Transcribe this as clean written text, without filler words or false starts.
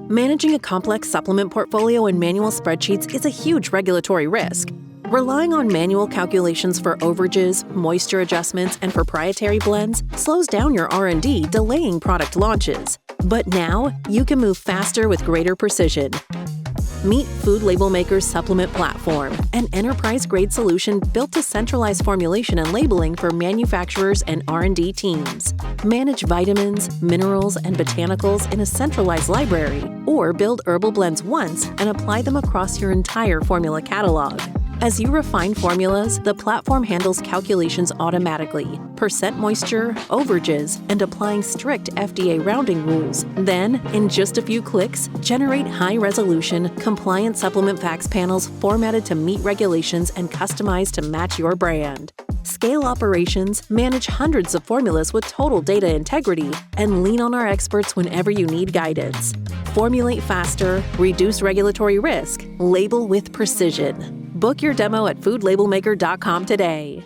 Managing a complex supplement portfolio in manual spreadsheets is a huge regulatory risk. Relying on manual calculations for overages, moisture adjustments, and proprietary blends slows down your R&D, delaying product launches. But now, you can move faster with greater precision. Meet FoodLabelMaker's supplement platform, an enterprise-grade solution built to centralize formulation and labeling for manufacturers and R&D teams. Manage vitamins, minerals, and botanicals in a centralized library, or build herbal blends once and apply them across your entire formula catalog. As you refine formulas, the platform handles calculations automatically, percent moisture, overages, and applying strict FDA rounding rules. Then, in just a few clicks, generate high-resolution, compliant supplement facts panels formatted to meet regulations and customized to match your brand. Scale operations, manage hundreds of formulas with total data integrity, and lean on our experts whenever you need guidance. Formulate faster, reduce regulatory risk, label with precision. Book your demo at foodlabelmaker.com today.